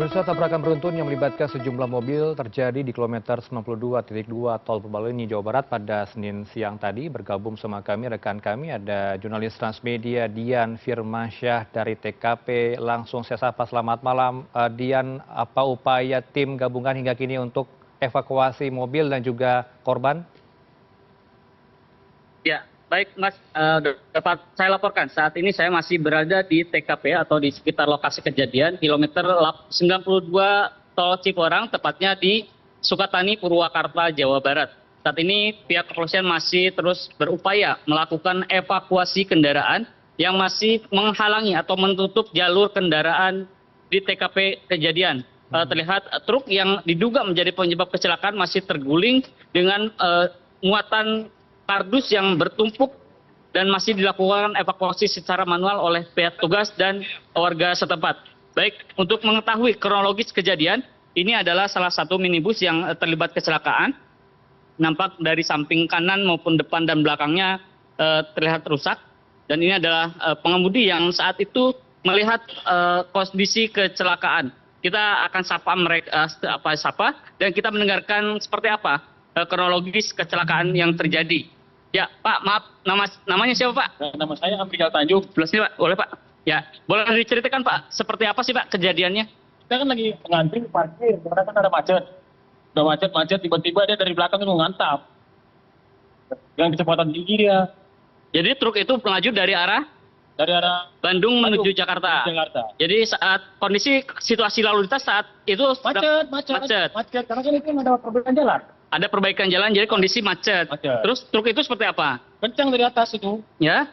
Pemirsa, tabrakan beruntun yang melibatkan sejumlah mobil terjadi di kilometer 92.2 Tol Purbalenyi, Jawa Barat pada Senin siang tadi. Bergabung sama kami, rekan kami ada jurnalis Transmedia Dian Firmansyah dari TKP. Langsung saya sapa, selamat malam. Dian, apa upaya tim gabungan hingga kini untuk evakuasi mobil dan juga korban? Ya, baik Mas, dapat saya laporkan saat ini saya masih berada di TKP atau di sekitar lokasi kejadian kilometer 92 Tol Cipularang, tepatnya di Sukatani, Purwakarta, Jawa Barat. Saat ini pihak kepolisian masih terus berupaya melakukan evakuasi kendaraan yang masih menghalangi atau menutup jalur kendaraan di TKP kejadian. Terlihat truk yang diduga menjadi penyebab kecelakaan masih terguling dengan muatan kardus yang bertumpuk dan masih dilakukan evakuasi secara manual oleh pihak tugas dan warga setempat. Baik, untuk mengetahui kronologis kejadian, ini adalah salah satu minibus yang terlibat kecelakaan. Nampak dari samping kanan maupun depan dan belakangnya terlihat rusak. Dan ini adalah pengemudi yang saat itu melihat kondisi kecelakaan. Kita akan sapa dan kita mendengarkan seperti apa kronologis kecelakaan yang terjadi. Ya, Pak, maaf, namanya siapa, Pak? Nama saya Afrika Tanjung. Belas nih, Pak, boleh, Pak? Ya, boleh diceritakan, Pak, seperti apa sih, Pak, kejadiannya? Kita kan lagi ngantri parkir, karena kan ada macet. Udah macet, tiba-tiba dia dari belakang itu ngantam. Dengan kecepatan tinggi dia. Jadi truk itu melaju dari arah Bandung menuju Jakarta. Jadi saat kondisi situasi lalu lintas saat itu macet. Karena kan itu ada perbaikan jalan. Ada perbaikan jalan, jadi kondisi macet. Terus truk itu seperti apa? Kencang dari atas itu. Ya.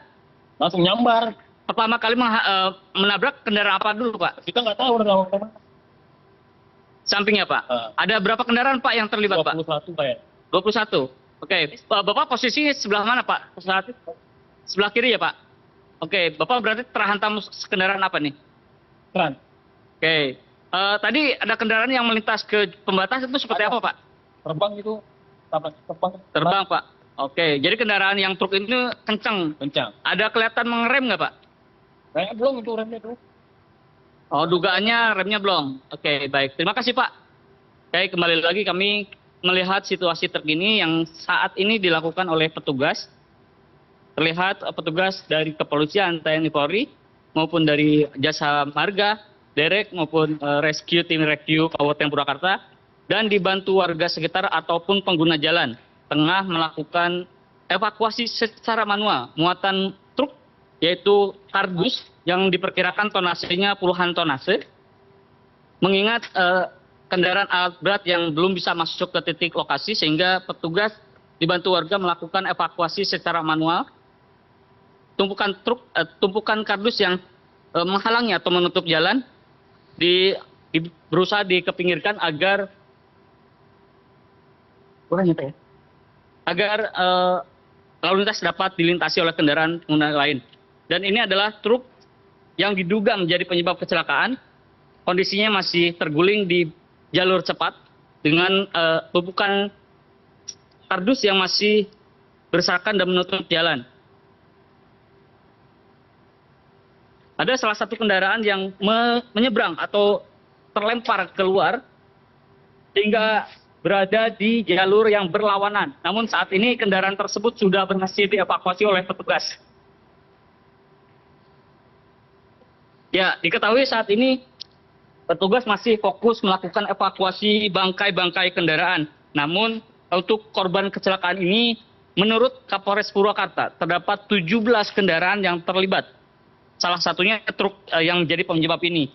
Langsung nyambar. Pertama kali menabrak kendaraan apa dulu, Pak? Kita nggak tahu udah kemana. Sampingnya, Pak. Ada berapa kendaraan, Pak, yang terlibat, 21, Pak? 21 kayak. 21. Oke. Bapak posisi sebelah mana, Pak? Saat itu? Sebelah kiri ya, Pak? Oke. Bapak berarti terhantam kendaraan apa nih? Trans. Oke. Tadi ada kendaraan yang melintas ke pembatas itu seperti apa, Pak? Terbang itu. Terbang, Pak. Oke. Jadi kendaraan yang truk ini kencang. Ada kelihatan mengerem nggak, Pak? Kayaknya belum itu remnya tuh. Oh, dugaannya remnya belum. Oke, baik. Terima kasih, Pak. Oke, kembali lagi kami melihat situasi terkini yang saat ini dilakukan oleh petugas. Terlihat petugas dari kepolisian TNI Polri maupun dari Jasa Marga, Derek maupun tim rescue Kabupaten Purwakarta dan dibantu warga sekitar ataupun pengguna jalan tengah melakukan evakuasi secara manual muatan truk yaitu kardus yang diperkirakan tonasenya puluhan tonase, mengingat kendaraan alat berat yang belum bisa masuk ke titik lokasi sehingga petugas dibantu warga melakukan evakuasi secara manual. Tumpukan kardus yang menghalangi atau menutup jalan berusaha dikepinggirkan agar lalu lintas dapat dilintasi oleh kendaraan pengguna lain. Dan ini adalah truk yang diduga menjadi penyebab kecelakaan. Kondisinya masih terguling di jalur cepat dengan tumpukan kardus yang masih berserakan dan menutup jalan. Ada salah satu kendaraan yang menyeberang atau terlempar keluar hingga berada di jalur yang berlawanan. Namun saat ini kendaraan tersebut sudah berhasil dievakuasi oleh petugas. Ya, diketahui saat ini petugas masih fokus melakukan evakuasi bangkai-bangkai kendaraan. Namun untuk korban kecelakaan ini, menurut Kapolres Purwakarta, terdapat 17 kendaraan yang terlibat. Salah satunya truk yang menjadi penyebab ini.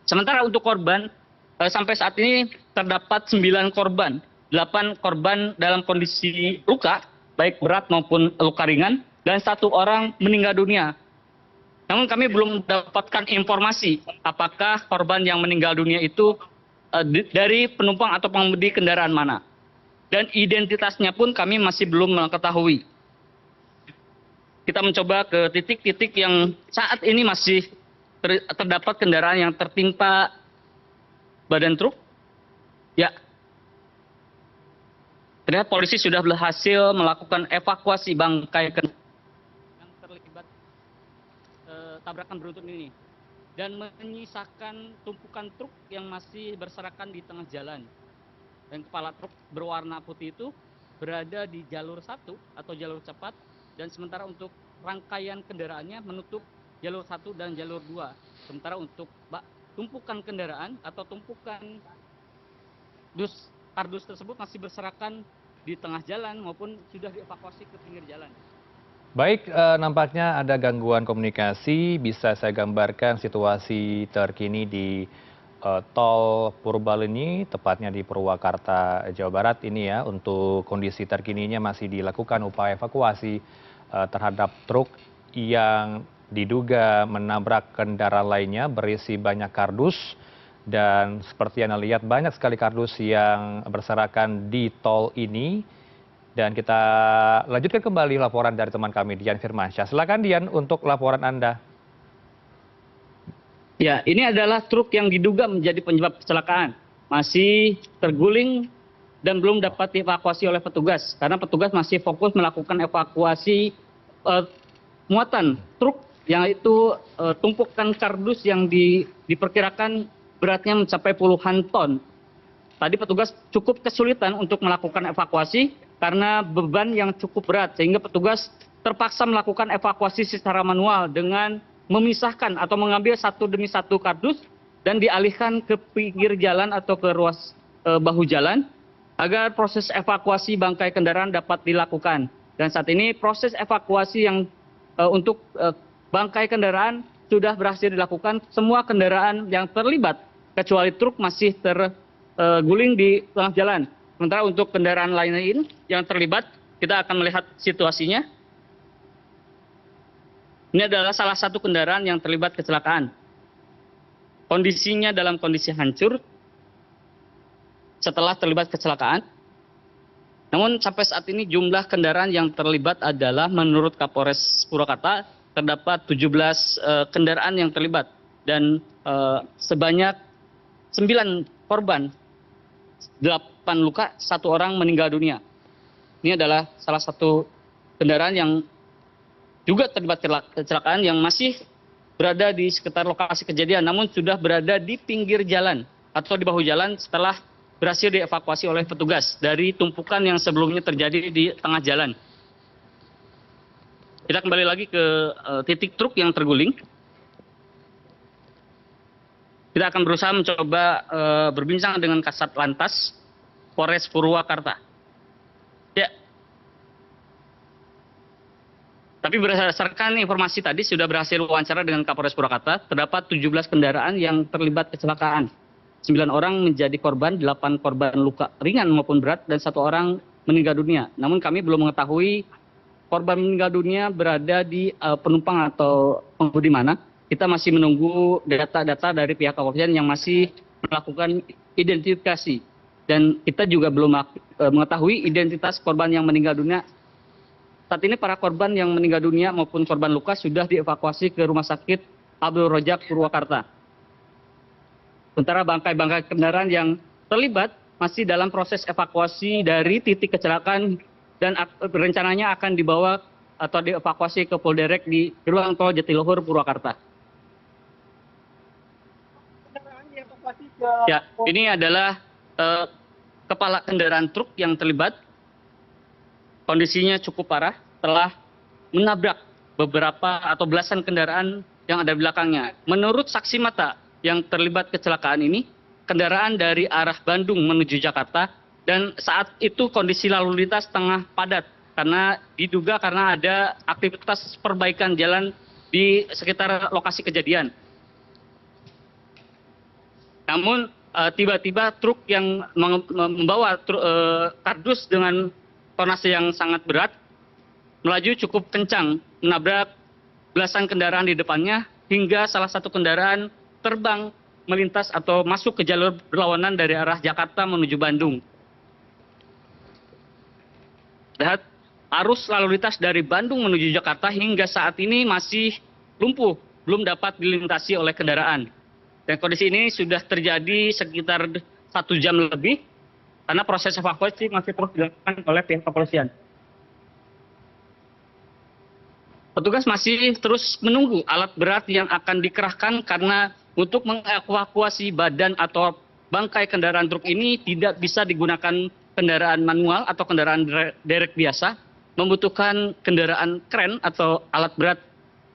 Sementara untuk korban, sampai saat ini terdapat 9 korban. 8 korban dalam kondisi luka, baik berat maupun luka ringan, dan 1 orang meninggal dunia. Namun kami belum mendapatkan informasi apakah korban yang meninggal dunia itu dari penumpang atau pengemudi kendaraan mana. Dan identitasnya pun kami masih belum mengetahui. Kita mencoba ke titik-titik yang saat ini masih terdapat kendaraan yang tertimpa badan truk. Ya, terlihat polisi sudah berhasil melakukan evakuasi bangkai kendaraan yang terlibat tabrakan beruntun ini. dan menyisakan tumpukan truk yang masih berserakan di tengah jalan. Dan kepala truk berwarna putih itu berada di jalur 1 atau jalur cepat, dan sementara untuk rangkaian kendaraannya menutup jalur 1 dan jalur 2. Sementara untuk tumpukan kendaraan atau tumpukan kardus tersebut masih berserakan di tengah jalan maupun sudah dievakuasi ke pinggir jalan. Baik, nampaknya ada gangguan komunikasi. Bisa saya gambarkan situasi terkini di tol Purbalenyi, tepatnya di Purwakarta, Jawa Barat ini ya. Untuk kondisi terkininya masih dilakukan upaya evakuasi terhadap truk yang diduga menabrak kendaraan lainnya berisi banyak kardus. Dan seperti Anda lihat, banyak sekali kardus yang berserakan di tol ini. Dan kita lanjutkan kembali laporan dari teman kami, Dian Firmansyah. Silakan Dian untuk laporan Anda. Ya, ini adalah truk yang diduga menjadi penyebab kecelakaan. Masih terguling dan belum dapat dievakuasi oleh petugas. Karena petugas masih fokus melakukan evakuasi muatan truk, yang itu tumpukan kardus yang diperkirakan beratnya mencapai puluhan ton. Tadi petugas cukup kesulitan untuk melakukan evakuasi karena beban yang cukup berat, sehingga petugas terpaksa melakukan evakuasi secara manual dengan memisahkan atau mengambil satu demi satu kardus dan dialihkan ke pinggir jalan atau ke ruas bahu jalan agar proses evakuasi bangkai kendaraan dapat dilakukan. Dan saat ini proses evakuasi yang untuk bangkai kendaraan sudah berhasil dilakukan. Semua kendaraan yang terlibat kecuali truk masih terguling di tengah jalan. Sementara untuk kendaraan lain yang terlibat, kita akan melihat situasinya. Ini adalah salah satu kendaraan yang terlibat kecelakaan. Kondisinya dalam kondisi hancur setelah terlibat kecelakaan. Namun sampai saat ini jumlah kendaraan yang terlibat adalah menurut Kapolres Purwakarta terdapat 17 kendaraan yang terlibat dan sebanyak 9 korban, 8 luka, 1 orang meninggal dunia. Ini adalah salah satu kendaraan yang juga terlibat kecelakaan yang masih berada di sekitar lokasi kejadian, namun sudah berada di pinggir jalan atau di bahu jalan setelah berhasil dievakuasi oleh petugas dari tumpukan yang sebelumnya terjadi di tengah jalan. Kita kembali lagi ke titik truk yang terguling. Kita akan berusaha mencoba berbincang dengan Kasat Lantas Polres Purwakarta. Ya. Tapi berdasarkan informasi tadi sudah berhasil wawancara dengan Kapolres Purwakarta, terdapat 17 kendaraan yang terlibat kecelakaan. 9 orang menjadi korban, 8 korban luka ringan maupun berat, dan 1 orang meninggal dunia. Namun kami belum mengetahui korban meninggal dunia berada di penumpang atau pengemudi mana. Kita masih menunggu data-data dari pihak kepolisian yang masih melakukan identifikasi. Dan kita juga belum mengetahui identitas korban yang meninggal dunia. Saat ini para korban yang meninggal dunia maupun korban luka sudah dievakuasi ke Rumah Sakit Abdul Rojak Purwakarta. Sementara bangkai-bangkai kendaraan yang terlibat masih dalam proses evakuasi dari titik kecelakaan dan rencananya akan dibawa atau dievakuasi ke Polderek di gerbang tol Jatiluhur Purwakarta. Ya, ini adalah kepala kendaraan truk yang terlibat. Kondisinya cukup parah, telah menabrak beberapa atau belasan kendaraan yang ada di belakangnya. Menurut saksi mata yang terlibat kecelakaan ini, kendaraan dari arah Bandung menuju Jakarta, dan saat itu kondisi lalu lintas tengah padat karena diduga karena ada aktivitas perbaikan jalan di sekitar lokasi kejadian. Namun tiba-tiba truk yang membawa kardus dengan tonase yang sangat berat melaju cukup kencang, menabrak belasan kendaraan di depannya hingga salah satu kendaraan terbang melintas atau masuk ke jalur berlawanan dari arah Jakarta menuju Bandung. Lihat, arus lalu lintas dari Bandung menuju Jakarta hingga saat ini masih lumpuh, belum dapat dilintasi oleh kendaraan. Dan kondisi ini sudah terjadi sekitar 1 jam lebih, karena proses evakuasi masih terus dilakukan oleh pihak kepolisian. Petugas masih terus menunggu alat berat yang akan dikerahkan karena untuk mengevakuasi badan atau bangkai kendaraan truk ini tidak bisa digunakan kendaraan manual atau kendaraan derek biasa, membutuhkan kendaraan kren atau alat berat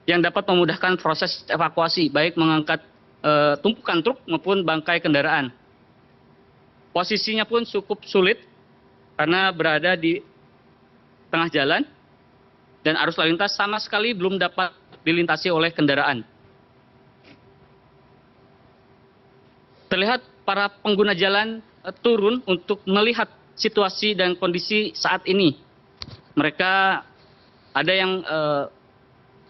yang dapat memudahkan proses evakuasi, baik mengangkat tumpukan truk maupun bangkai kendaraan. Posisinya pun cukup sulit karena berada di tengah jalan dan arus lalu lintas sama sekali belum dapat dilintasi oleh kendaraan. Terlihat para pengguna jalan turun untuk melihat situasi dan kondisi saat ini. Mereka ada yang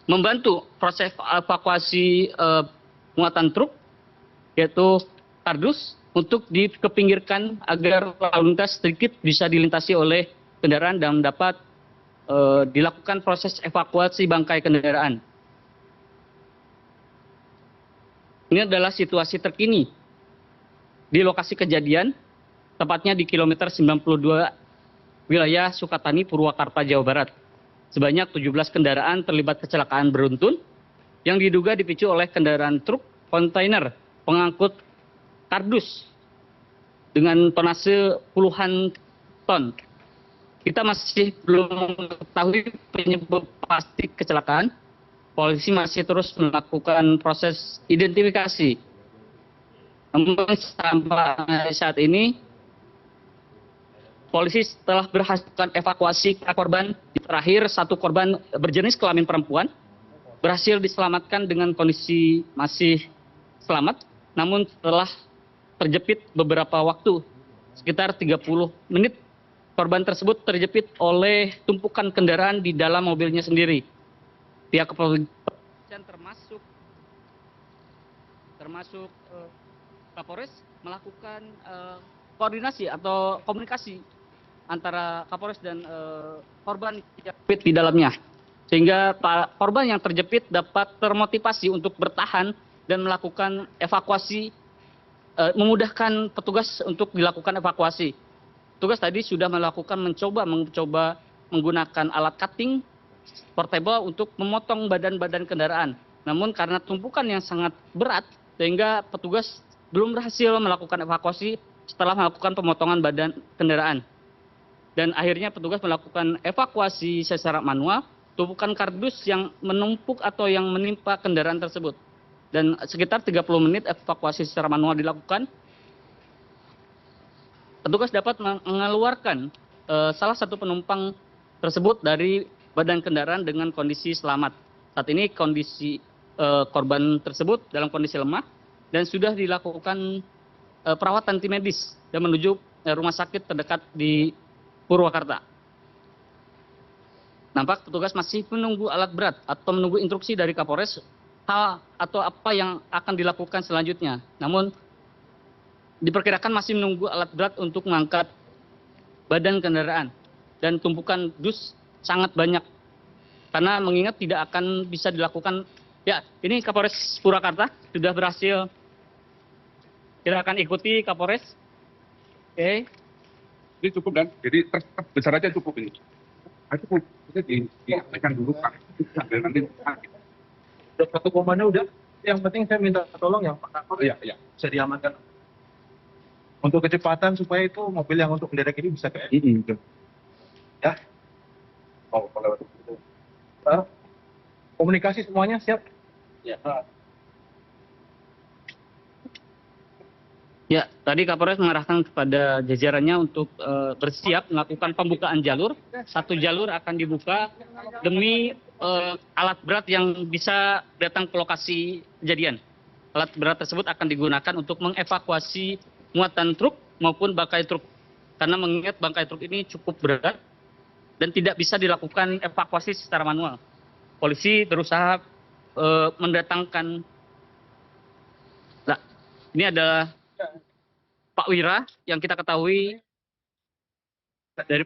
membantu proses evakuasi muatan truk, yaitu kardus, untuk dikepinggirkan agar lalu lintas sedikit bisa dilintasi oleh kendaraan dan dapat dilakukan proses evakuasi bangkai kendaraan. Ini adalah situasi terkini di lokasi kejadian, tepatnya di kilometer 92 wilayah Sukatani, Purwakarta, Jawa Barat. Sebanyak 17 kendaraan terlibat kecelakaan beruntun yang diduga dipicu oleh kendaraan truk kontainer pengangkut kardus dengan tonase puluhan ton. Kita masih belum mengetahui penyebab pasti kecelakaan. Polisi masih terus melakukan proses identifikasi. Namun sampai saat ini, polisi telah berhasil melakukan evakuasi korban. Terakhir, satu korban berjenis kelamin perempuan berhasil diselamatkan dengan kondisi masih selamat, namun setelah terjepit beberapa waktu, sekitar 30 menit, korban tersebut terjepit oleh tumpukan kendaraan di dalam mobilnya sendiri. Pihak kepolisian termasuk Kapolres melakukan koordinasi atau komunikasi antara Kapolres dan korban yang terjepit di dalamnya, sehingga korban yang terjepit dapat termotivasi untuk bertahan dan melakukan evakuasi, memudahkan petugas untuk dilakukan evakuasi. Petugas tadi sudah mencoba menggunakan alat cutting portable untuk memotong badan-badan kendaraan. Namun karena tumpukan yang sangat berat, sehingga petugas belum berhasil melakukan evakuasi setelah melakukan pemotongan badan kendaraan. Dan akhirnya petugas melakukan evakuasi secara manual tumpukan kardus yang menumpuk atau yang menimpa kendaraan tersebut. Dan sekitar 30 menit evakuasi secara manual dilakukan. Petugas dapat mengeluarkan salah satu penumpang tersebut dari badan kendaraan dengan kondisi selamat. Saat ini kondisi korban tersebut dalam kondisi lemah dan sudah dilakukan perawatan tim medis dan menuju rumah sakit terdekat di Purwakarta. Nampak petugas masih menunggu alat berat atau menunggu instruksi dari Kapolres hal atau apa yang akan dilakukan selanjutnya. Namun diperkirakan masih menunggu alat berat untuk mengangkat badan kendaraan dan tumpukan dus sangat banyak karena mengingat tidak akan bisa dilakukan. Ya, ini Kapolres Purwakarta sudah berhasil. Kita akan ikuti Kapolres. Oke. Ini cukup dan jadi besar aja cukup ini. Cukup. Jadi diapakan dulu Pak. Sambil nanti Udah satu komando udah. Yang penting saya minta tolong ya Pak Kapolres. iya. Bisa diamankan. Untuk kecepatan supaya itu mobil yang untuk mendadak ini bisa kayak ya. Oh, kalau itu. Komunikasi semuanya siap. Ya. Ya, tadi Kapolres mengarahkan kepada jajarannya untuk bersiap melakukan pembukaan jalur. Satu jalur akan dibuka demi alat berat yang bisa datang ke lokasi kejadian. Alat berat tersebut akan digunakan untuk mengevakuasi muatan truk maupun bangkai truk. Karena mengingat bangkai truk ini cukup berat dan tidak bisa dilakukan evakuasi secara manual. Polisi berusaha mendatangkan. Nah, ini adalah Pak Wira yang kita ketahui dari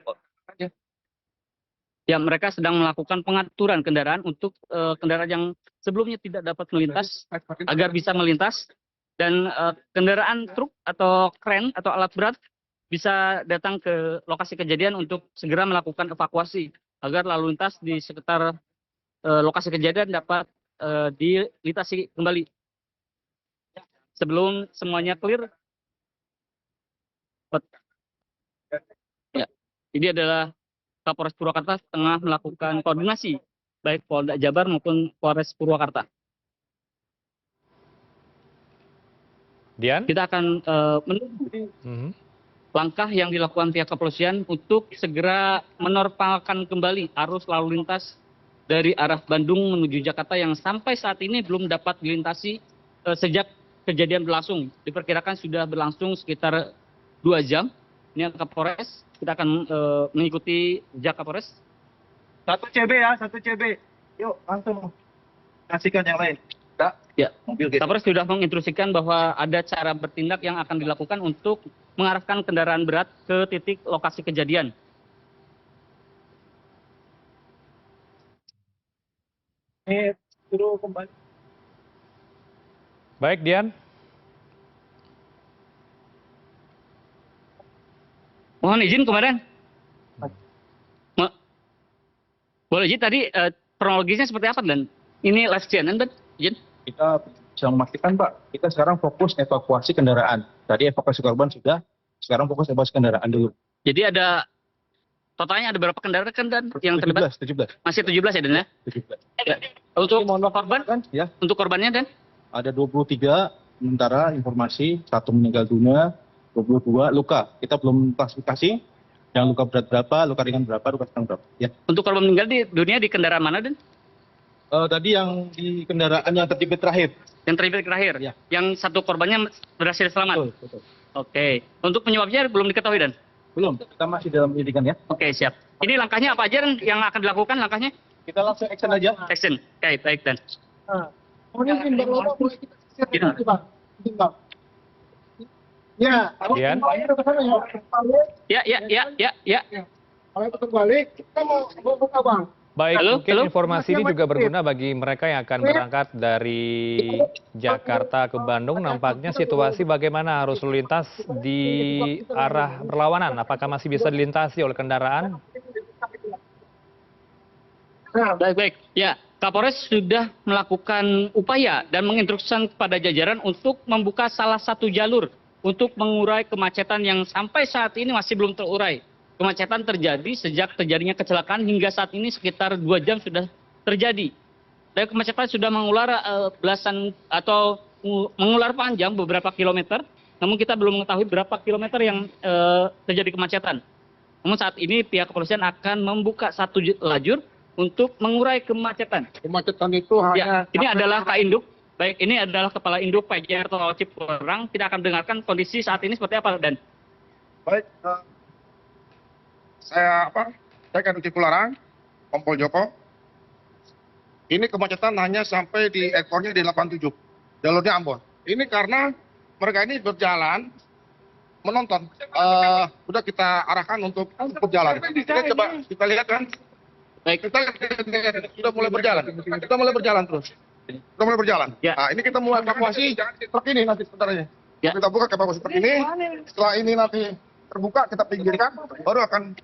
ya mereka sedang melakukan pengaturan kendaraan untuk kendaraan yang sebelumnya tidak dapat melintas agar bisa melintas dan kendaraan truk atau kren atau alat berat bisa datang ke lokasi kejadian untuk segera melakukan evakuasi agar lalu lintas di sekitar lokasi kejadian dapat dilintasi kembali. Sebelum semuanya clear, ya, ini adalah Kapolres Purwakarta tengah melakukan koordinasi baik Polda Jabar maupun Polres Purwakarta. Dian? Kita akan menunggu Mhm. langkah yang dilakukan pihak kepolisian untuk segera menormalkan kembali arus lalu lintas dari arah Bandung menuju Jakarta yang sampai saat ini belum dapat dilintasi sejak kejadian berlangsung. Diperkirakan sudah berlangsung sekitar 2 jam. Ini Kapolres, kita akan mengikuti jejak Kapolres. 1 CB ya, 1 CB. Yuk, langsung kasihkan yang lain. Ya, Mobil gitu. Kapolres sudah menginstruksikan bahwa ada cara bertindak yang akan dilakukan untuk mengarahkan kendaraan berat ke titik lokasi kejadian. Ini suruh kembali. Baik, Dian. Mohon izin kemarin. Boleh izin tadi kronologisnya seperti apa dan ini live channel dan izin. Kita bisa memastikan Pak, kita sekarang fokus evakuasi kendaraan. Tadi evakuasi korban sudah, sekarang fokus evakuasi kendaraan dulu. Jadi ada totalnya ada berapa kendaraan kan dan yang terlibat? 17. Masih 17 ya Dan ya? 17. Ya. Untuk korban? Kan ya, Untuk korbannya Dan? ada 23 sementara informasi, 1 meninggal dunia, 22 luka. Kita belum klasifikasi yang luka berat berapa, luka ringan berapa, luka sedang berapa. Ya. Untuk korban meninggal di dunia di kendaraan mana Dan? Tadi yang di kendaraan yang terjepit terakhir. Yang terlibat terakhir? Ya. Yang satu korbannya berhasil selamat? Betul. Oke. Untuk penyebabnya belum diketahui Dan? Belum, kita masih dalam penyidikan ya. Oke, siap. Ini langkahnya apa aja Dan yang akan dilakukan langkahnya? Kita langsung action aja. Action. Oke, baik Dan. Kemudian pindah lama boleh kita share Gimana? nanti Bang. Izin, Bang. Ya, Dian? Balik ke sana ya. Ya. Kalau kita balik, kita mau buka Bang. Baik, Halo, mungkin halo. informasi ini juga berguna bagi mereka yang akan berangkat dari Jakarta ke Bandung. Nampaknya situasi bagaimana arus lalu lintas di arah berlawanan? Apakah masih bisa dilintasi oleh kendaraan? Nah, Baik. Ya, Kapolres sudah melakukan upaya dan menginstruksikan kepada jajaran untuk membuka salah satu jalur untuk mengurai kemacetan yang sampai saat ini masih belum terurai. Kemacetan terjadi sejak terjadinya kecelakaan hingga saat ini sekitar 2 jam sudah terjadi. Dan kemacetan sudah mengular belasan atau mengular panjang beberapa kilometer. Namun kita belum mengetahui berapa kilometer yang terjadi kemacetan. Namun saat ini pihak kepolisian akan membuka satu lajur untuk mengurai kemacetan. kemacetan itu Ya, hanya ini adalah Kak Induk. Baik, ini adalah Kepala Induk PJR Tol Cipularang. Kita akan dengarkan kondisi saat ini seperti apa Dan. Baik, saya Kanit Cipularang, Kompol Joko. Ini kemacetan hanya sampai di ekornya di 87, jalurnya Ambon. Ini karena mereka ini berjalan menonton. Udah kita arahkan untuk berjalan. Kita coba kita lihat kan. Baik, Kita sudah mulai berjalan. Kita mulai berjalan terus. Sudah mulai berjalan. Ya. Nah, ini kita mulai evakuasi truk ini nanti sebenarnya. Ya. Kita buka evakuasi truk ini. Setelah ini nanti terbuka, kita pinggirkan, baru akan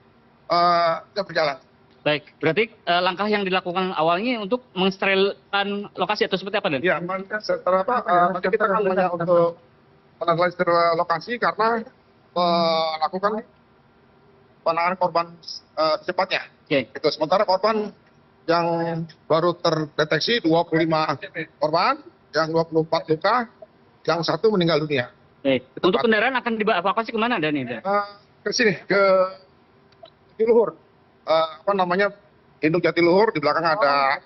kita berjalan. baik. Berarti langkah yang dilakukan awalnya untuk mensterilkan lokasi atau seperti apa Dan? Ya, setelah nanti kita akan banyak untuk menganalisis lokasi karena melakukan penanganan korban secepatnya. Oke. Itu sementara korban yang baru terdeteksi 25 korban, yang 24 luka, yang 1 meninggal dunia. Baik. Untuk kendaraan akan dievakuasi kemana Dan ini? Ke sini, ke Jatiluhur. Induk Jatiluhur, di belakang ada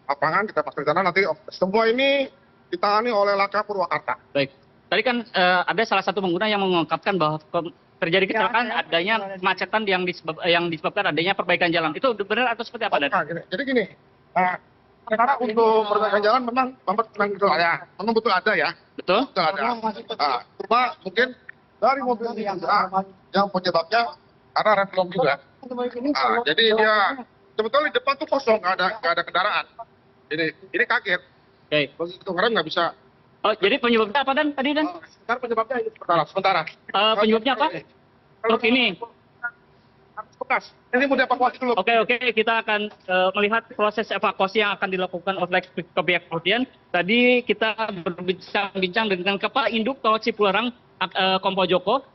lapangan, kita masuk ke sana. Nanti semua ini ditangani oleh Laka Purwakarta. Baik. Tadi kan ada salah satu pengguna yang mengungkapkan bahwa terjadi kecelakaan adanya kemacetan yang disebabkan adanya perbaikan jalan. Itu benar atau seperti apa Dan? Jadi gini, karena untuk perbaikan jalan memang betul ada, memang betul ada ya. Betul? Betul ada. Cuma mungkin dari mobil ini yang penyebabnya karena rem belum juga. Jadi dia sebetulnya di depan tuh kosong, nggak ada kendaraan. Jadi ini kaget. Oke. Begitu rem nggak bisa. Oh, jadi penyebabnya apa Dan tadi Dan? Sekarang penyebabnya ini sementara. Penyebabnya apa? Truk ini. bekas. Ini mau dievakuasi dulu. Oke, kita akan melihat proses evakuasi yang akan dilakukan oleh pihak kepolisian. Tadi kita berbincang dengan Kepala Induk Tol Cipularang, Kompol Joko.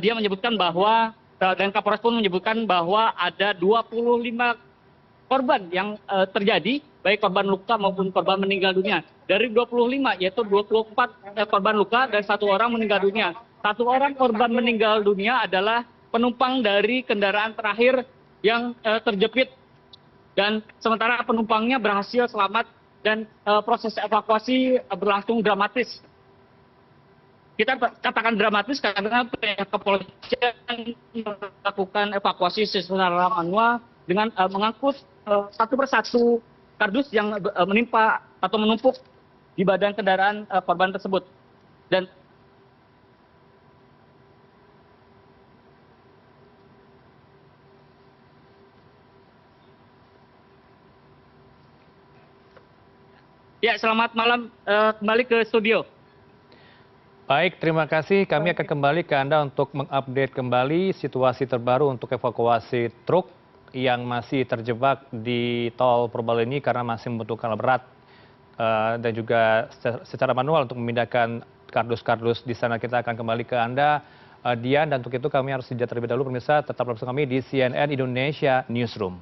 Dia menyebutkan bahwa dan Kapolres pun menyebutkan bahwa ada 25 korban yang terjadi, baik korban luka maupun korban meninggal dunia. Dari 25, yaitu 24 korban luka dan 1 orang meninggal dunia. 1 orang korban meninggal dunia adalah penumpang dari kendaraan terakhir yang terjepit, dan sementara penumpangnya berhasil selamat dan proses evakuasi berlangsung dramatis. Kita katakan dramatis karena pihak kepolisian melakukan evakuasi secara manual dengan mengangkut satu persatu kardus yang menimpa atau menumpuk di badan kendaraan korban tersebut. Dan ya, selamat malam, kembali ke studio. Baik, terima kasih. Kami akan kembali ke Anda untuk mengupdate kembali situasi terbaru untuk evakuasi truk yang masih terjebak di tol Purbalenyi karena masih membutuhkan alat berat dan juga secara manual untuk memindahkan kardus-kardus di sana. Kita akan kembali ke Anda, Dian, dan untuk itu kami harus jeda terlebih dahulu. Pemirsa, tetap bersama kami di CNN Indonesia Newsroom.